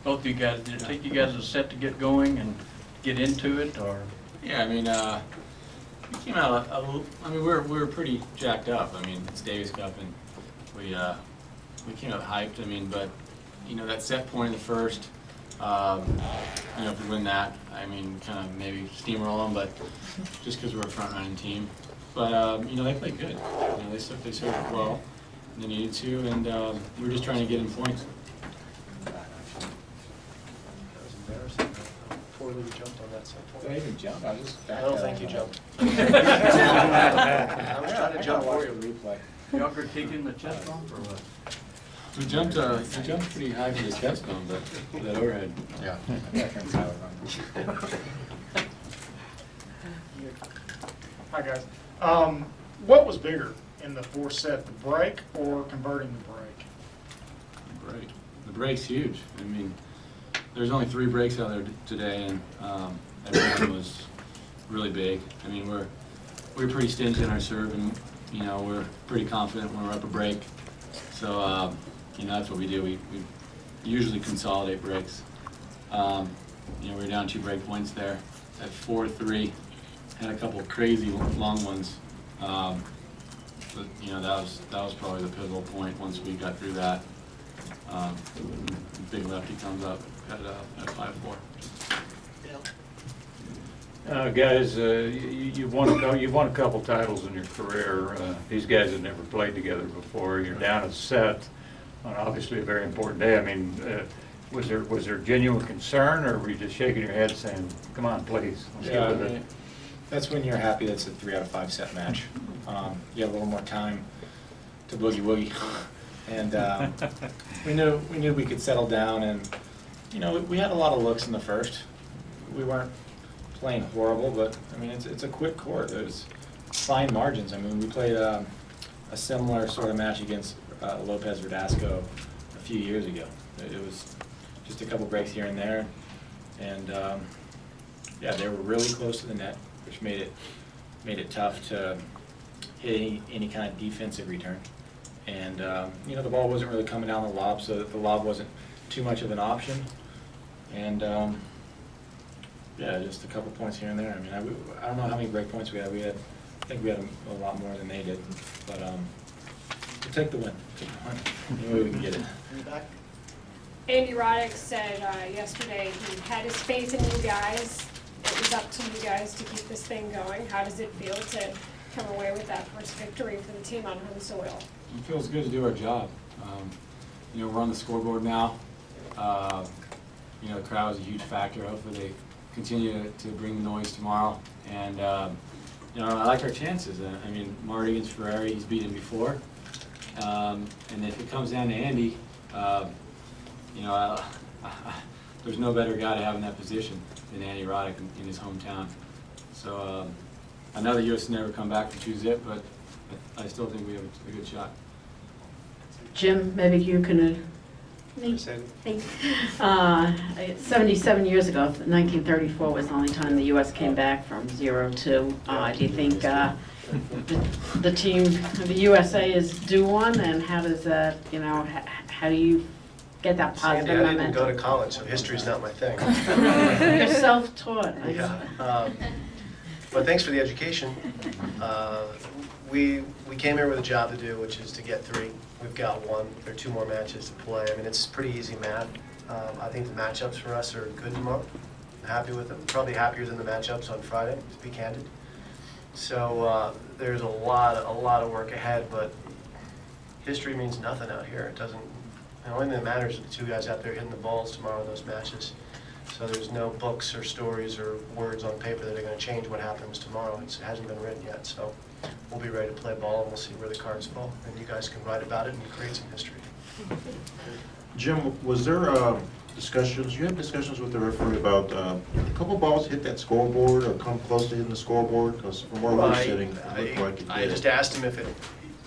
Both of you guys, did it take you guys a set to get going and get into it, or? Yeah, I mean, we came out I mean, we were pretty jacked up. I mean, it's Davis Cup, and we came out hyped. I mean, but you know, that set point in the first, you know, if we win that, I mean, kind of maybe steamroll them, but just because we're a front running team. But you know, they played good. You know, they served well. They needed to, and we were just trying to get in points. That was embarrassing. How poorly we jumped on that set. Did I even jump? I was just I don't think you jumped. I was trying to jump for you. Replay. Y'all critiquing the chest bump, or what? We jumped pretty high for the chest bump, but for that overhead. Yeah. Hi, guys. What was bigger in the fourth set, the break or converting the break? The break's huge. I mean, there's only 3 breaks out there today, and every one was really big. I mean, we're pretty stingy in our serve, and you know, we're pretty confident when we're up a break. So you know, that's what we do. We usually consolidate breaks. You know, we were down 2 break points there at 4-3. Had a couple of crazy long ones. But you know, that was probably the pivotal point. Once we got through that, big lefty comes up at 5-4. Guys, you've won a couple titles in your career. These guys have never played together before. You're down a set on obviously a very important day. I mean, was there genuine concern, or were you just shaking your head saying, "Come on, please, let's get with it"? That's when you're happy that's a 3 out of 5 set match. You have a little more time to boogie woogie, and we knew we could settle down. And you know, we had a lot of looks in the first. We weren't playing horrible, but I mean, it's a quick court. There's fine margins. I mean, we played a similar sort of match against Lopez Verdasco a few years ago. It was just a couple breaks here and there, and yeah, they were really close to the net, which made it tough to hit any kind of defensive return. And you know, the ball wasn't really coming down the lob, so the lob wasn't too much of an option. And yeah, just a couple points here and there. I mean, I don't know how many break points we had. I think we had a lot more than they did. But we'll take the win. Any way we can get it. Andy Roddick said yesterday he had his faith in you guys. It was up to you guys to keep this thing going. How does it feel to come away with that first victory for the team on home soil? It feels good to do our job. You know, we're on the scoreboard now. You know, the crowd is a huge factor. Hopefully they continue to bring the noise tomorrow. And, you know, I like our chances. I mean, Marty against Ferrari, he's beaten before. And if it comes down to Andy, you know, there's no better guy to have in that position than Andy Roddick in his hometown. So I know the U.S. never come back from 2-zip, but I still think we have a good shot. Jim, maybe you can. Thanks. 77 years ago, 1934 was the only time the U.S. came back from 0-2. Do you think the team, the USA, is due one? And how does that, you know, how do you get that positive Sandy, I momentum? didn't go to college, so history's not my thing. You're self-taught. Yeah. But thanks for the education. We came here with a job to do, which is to get 3. We've got 1. There are 2 more matches to play. I mean, it's pretty easy math. I think the matchups for us are good tomorrow. I'm happy with them. Probably happier than the matchups on Friday, to be candid. So there's a lot of work ahead, but history means nothing out here. It doesn't. The only thing that matters is the 2 guys out there hitting the balls tomorrow in those matches. So there's no books or stories or words on paper that are going to change what happens tomorrow. It hasn't been written yet, so we'll be ready to play ball, and we'll see where the cards fall. And you guys can write about it and create some history. Jim, was there discussions, you had discussions with the referee about a couple balls hit that scoreboard or come close to hitting the scoreboard? Because from where we're sitting, it looked like it did. I just asked him if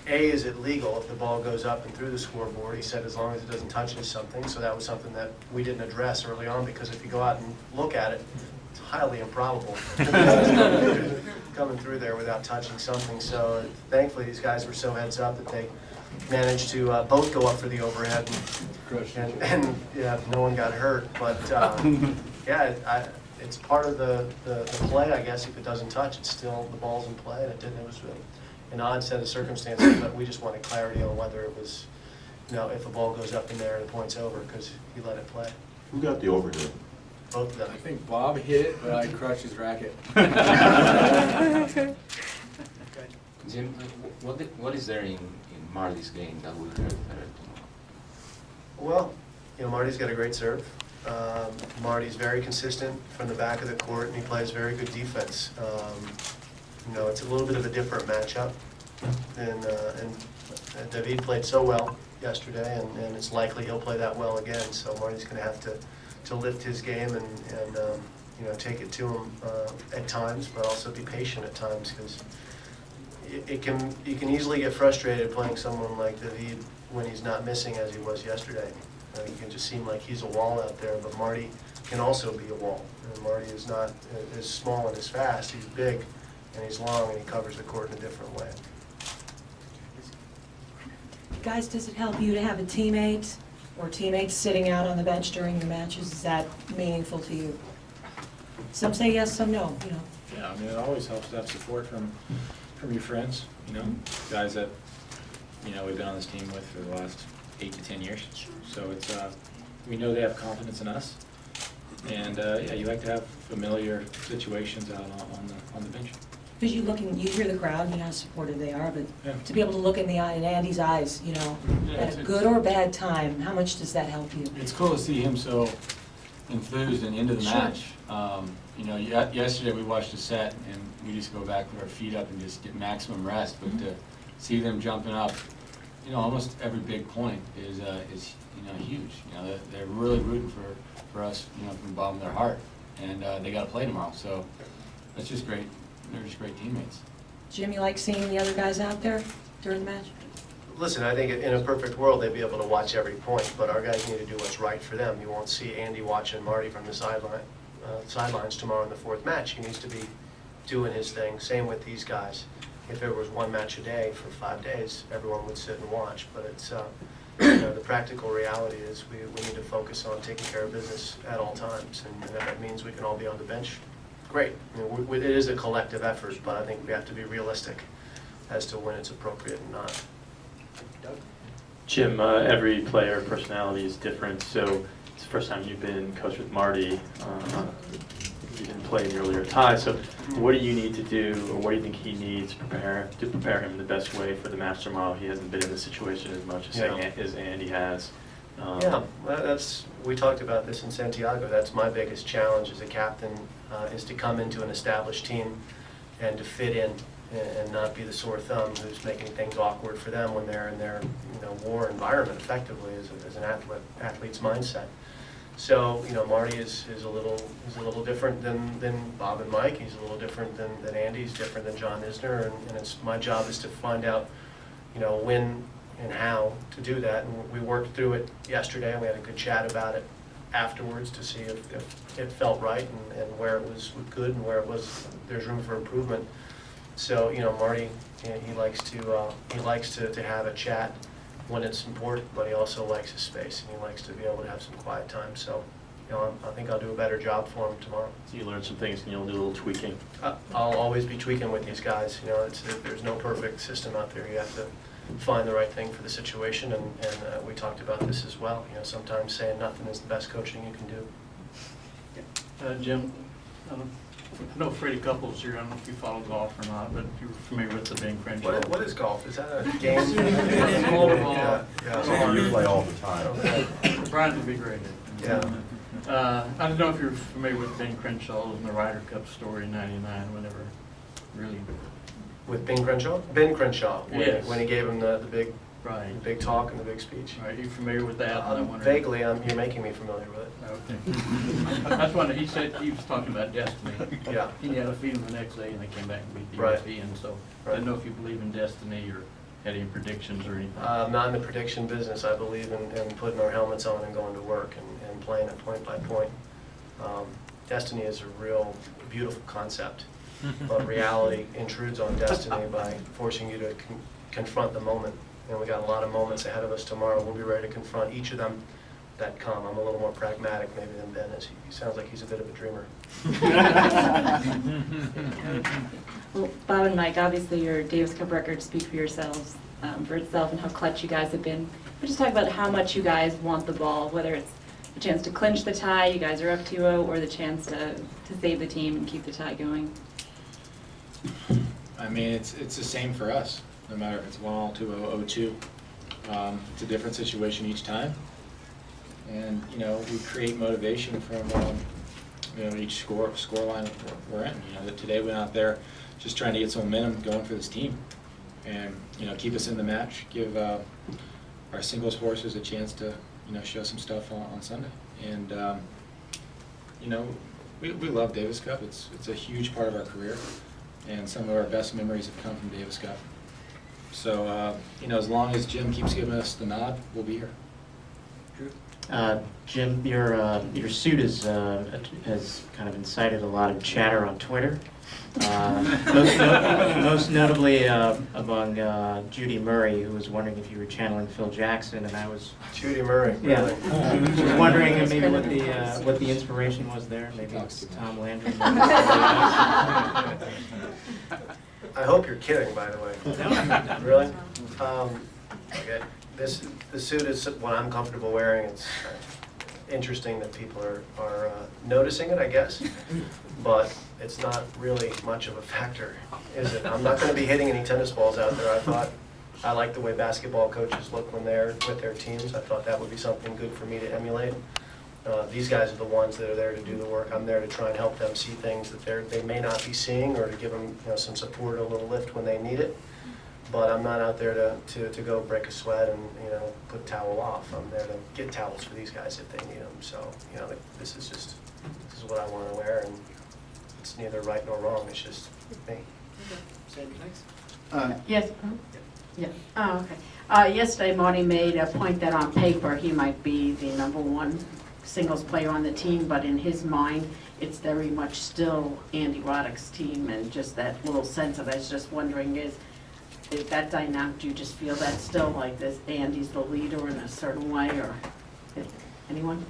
is it legal if the ball goes up and through the scoreboard? He said as long as it doesn't touch something. So that was something that we didn't address early on, because if you go out and look at it, it's highly improbable coming through there without touching something. So thankfully these guys were so heads up that managed to both go up for the overhead, and yeah, no one got hurt. But yeah, it's part of the play, I guess. If it doesn't touch, it's still the ball's in play, and it didn't. It was an odd set of circumstances, but we just wanted clarity on whether it was, if a ball goes up in there and the point's over, because he let it play. Who got the overhead? Both of them. I think Bob hit it, but I crushed his racket. Jim, what is there in Marty's game that will hurt better tomorrow? Well, Marty's got a great serve. Marty's very consistent from the back of the court, and he plays very good defense. It's a little bit of a different matchup, and David played so well yesterday, and it's likely he'll play that well again. So Marty's going to have to lift his game and take it to him at times, but also be patient at times, because you can easily get frustrated playing someone like David when he's not missing as he was yesterday. He can just seem like he's a wall out there, but Marty can also be a wall. And Marty is not as small and as fast. He's big and he's long, and he covers the court in a different way. Guys, does it help you to have a teammate or teammates sitting out on the bench during your matches? Is that meaningful to you? Some say yes, some no, Yeah, I mean, it always helps to have support from your friends, guys that, we've been on this team with for the last 8 to 10 years. So it's, we know they have confidence in us. And, yeah, you like to have familiar situations out on the bench. Because you hear the crowd, you know how supportive they are, but Yeah. to be able to look in Andy's eyes, at a good or bad time, how much does that help you? It's cool to see him so enthused and into the Sure. match. Yesterday we watched a set and we just go back with our feet up and just get maximum rest. But to see them jumping up, almost every big point is huge. They're really rooting for us, from the bottom of their heart, and they got to play tomorrow. So that's just great. They're just great teammates. Jim, you like seeing the other guys out there during the match? Listen, I think in a perfect world, they'd be able to watch every point, but our guys need to do what's right for them. You won't see Andy watching Marty from the sidelines tomorrow in the fourth match. He needs to be doing his thing. Same with these guys. If there was one match a day for 5 days, everyone would sit and watch. But it's the practical reality is we need to focus on taking care of business at all times, and if that means we can all be on the bench, great. It is a collective effort, but I think we have to be realistic as to when it's appropriate and not. Jim, every player personality is different, so it's the first time you've been coached with Marty. You didn't play in the earlier tie, so what do you need to do, or what do you think he needs to prepare him the best way for the match tomorrow? He hasn't been in this situation as much as Andy has. We talked about this in Santiago. That's my biggest challenge as a captain, is to come into an established team and to fit in and not be the sore thumb who's making things awkward for them when they're in their war environment effectively as an athlete's mindset. So Marty is a little different than Bob and Mike. He's a little different than Andy. He's different than John Isner, and it's my job is to find out when and how to do that. And we worked through it yesterday, and we had a good chat about it afterwards to see if it felt right and where it was good and where there's room for improvement. So Marty, he likes to have a chat when it's important, but he also likes his space, and he likes to be able to have some quiet time. So I think I'll do a better job for him tomorrow. So you learn some things and you'll do a little tweaking. I'll always be tweaking with these guys. There's no perfect system out there. You have to find the right thing for the situation, and we talked about this as well. Sometimes saying nothing is the best coaching you can do. Jim, I know Freddie Couples here. I don't know if you follow golf or not, but if you're familiar with the Ben Crenshaw. What is golf? Is that a game? It's small ball. Yeah. You play all the time. Okay. Brian would be great. Yeah. I don't know if you're familiar with Ben Crenshaw and the Ryder Cup story in '99, whenever really. With Ben Crenshaw? Ben Crenshaw, Yes. when he gave him the big Right. big talk and the big speech. Are you familiar with that? I wonder- Vaguely, you're making me familiar with it. Okay. That's when he said, he was talking about destiny. Yeah. He had a feeling the next day and they came back and beat the Right. Europeans, so I Right. didn't know if you believe in destiny or had any predictions or anything. Not in the prediction business. I believe in putting our helmets on and going to work and playing it point by point. Destiny is a real beautiful concept, but reality intrudes on destiny by forcing you to confront the moment And we got a lot of moments ahead of us tomorrow. We'll be ready to confront each of them that come. I'm a little more pragmatic maybe than Ben is. He sounds like he's a bit of a dreamer. Well, Bob and Mike, obviously your Davis Cup records speak for yourselves, for itself, and how clutch you guys have been. But just talk about how much you guys want the ball, whether it's a chance to clinch the tie, you guys are up 2-0, or the chance to save the team and keep the tie going. I mean, it's the same for us, no matter if it's 1-0, 2-0, 0-2. It's a different situation each time. And, you know, we create motivation from, you know, each score line we're in. You know, that today we went out there just trying to get some momentum going for this team. And, you know, keep us in the match, give our singles horses a chance to, you know, show some stuff on Sunday. And, you know, we love Davis Cup. It's a huge part of our career. And some of our best memories have come from Davis Cup. So, you know, as long as Jim keeps giving us the nod, we'll be here. Jim, your suit has kind of incited a lot of chatter on Twitter. Most notably among Judy Murray, who was wondering if you were channeling Phil Jackson, and I was Judy Murray, yeah, really? was wondering maybe what the inspiration was there. Maybe it's Tom Landry. I hope you're kidding, by the way. Really? Okay. The suit is what I'm comfortable wearing. It's interesting that people are noticing it, I guess, but it's not really much of a factor, is it? I'm not going to be hitting any tennis balls out there. I like the way basketball coaches look when they're with their teams. I thought that would be something good for me to emulate. These guys are the ones that are there to do the work. I'm there to try and help them see things that they may not be seeing, or to give them, you know, some support, a little lift when they need it. But I'm not out there to go break a sweat and, you know, put a towel off. I'm there to get towels for these guys if they need them. So, you know, this is what I want to wear, and it's neither right nor wrong. It's just me. Sandy, thanks. Yes. Yeah. Oh, okay. Yesterday, Marty made a point that on paper he might be the #1 singles player on the team, but in his mind, it's very much still Andy Roddick's team, and just that little sense of it. I was just wondering, is that dynamic, do you just feel that still, like this, Andy's the leader in a certain way, or anyone?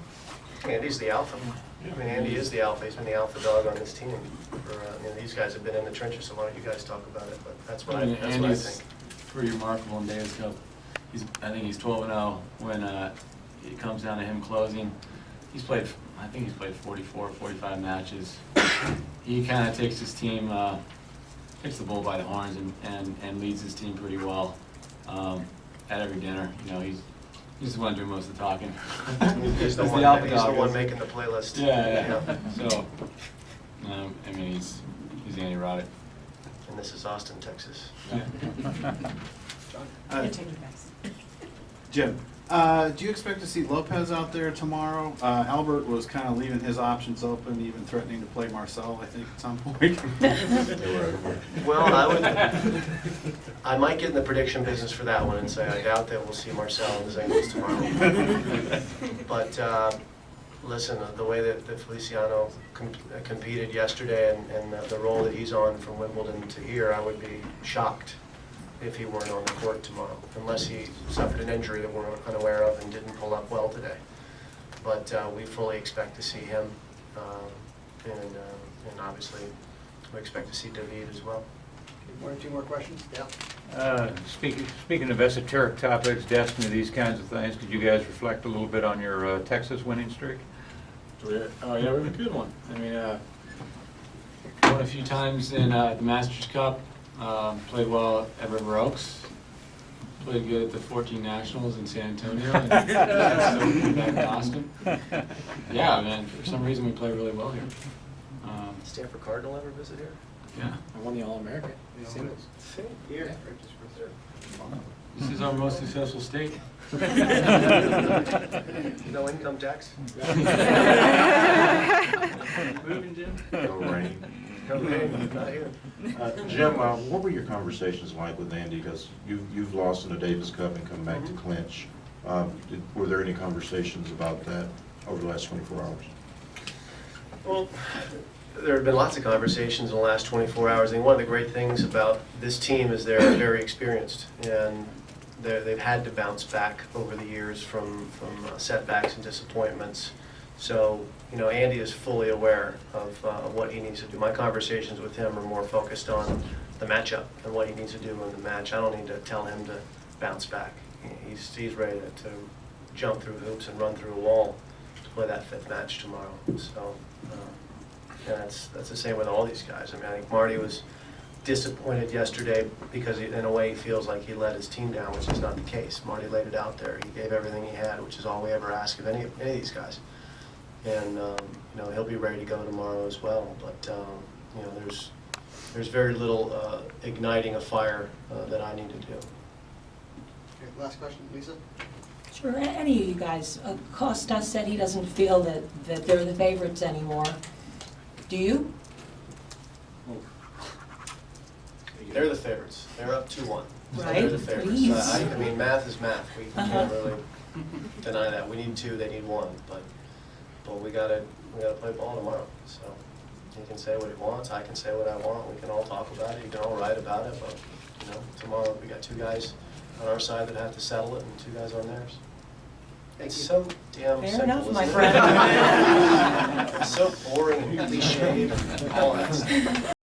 Andy's the alpha. I mean, Andy is the alpha. He's been the alpha dog on this team. You know, these guys have been in the trenches, so why don't you guys talk about it? But that's what I think. Pretty remarkable in Davis Cup. I think he's 12-0 when it comes down to him closing. I think he's played 44, 45 matches. He kind of takes his team, takes the bull by the horns and leads his team pretty well at every dinner. You know, he's the one doing most of the talking. He's the one making the playlist. Yeah. So, I mean, he's Andy Roddick. And this is Austin, Texas. Jim, do you expect to see Lopez out there tomorrow? Albert was kind of leaving his options open, even threatening to play Marcel, I think, at some point. Well, I might get in the prediction business for that one and say I doubt that we'll see Marcel in the singles tomorrow. But listen, the way that Feliciano competed yesterday and the role that he's on from Wimbledon to here, I would be shocked if he weren't on the court tomorrow, unless he suffered an injury that we're unaware of and didn't pull up well today. But we fully expect to see him, and obviously we expect to see David as well. One or two more questions? Yeah. Speaking of esoteric topics, destiny, these kinds of things, could you guys reflect a little bit on your Texas winning streak? Oh yeah, we have a good one. I mean, won a few times in the Masters Cup. Played well at River Oaks. Played good at the 14 Nationals in San Antonio. And so back in Austin. Yeah, man. For some reason, we play really well here. Stanford Cardinal ever visit here? Yeah. I won the All-American. Singles. Here. This is our most successful state. No income tax? Moving, Jim? No rain. No rain, not here. Jim, what were your conversations like with Andy? Because you've lost in the Davis Cup and come back to clinch. Were there any conversations about that over the last 24 hours? Well, there have been lots of conversations in the last 24 hours. And one of the great things about this team is they're very experienced. And they've had to bounce back over the years from setbacks and disappointments. So, you know, Andy is fully aware of what he needs to do. My conversations with him are more focused on the matchup and what he needs to do in the match. I don't need to tell him to bounce back. He's ready to jump through hoops and run through a wall to play that 5th match tomorrow. So, and that's the same with all these guys. I mean, I think Marty was disappointed yesterday because in a way he feels like he let his team down, which is not the case. Marty laid it out there. He gave everything he had, which is all we ever ask of any of these guys. And you know, he'll be ready to go tomorrow as well. But you know, there's very little igniting a fire that I need to do. Okay, last question, Lisa? Sure, any of you guys, Costa said he doesn't feel that they're the favorites anymore. Do you? They're the favorites. They're up 2-1. So Right, they're the favorites. please. I mean, math is math. We can't really deny that. We need 2, they need 1. But we gotta play ball tomorrow. So he can say what he wants. I can say what I want. We can all talk about it. You can all write about it. But you know, tomorrow we got 2 guys on our side that have to settle it, and 2 guys on theirs. It's so damn Fair simple, enough, my isn't it? friend. It's so boring and cliche and all that stuff.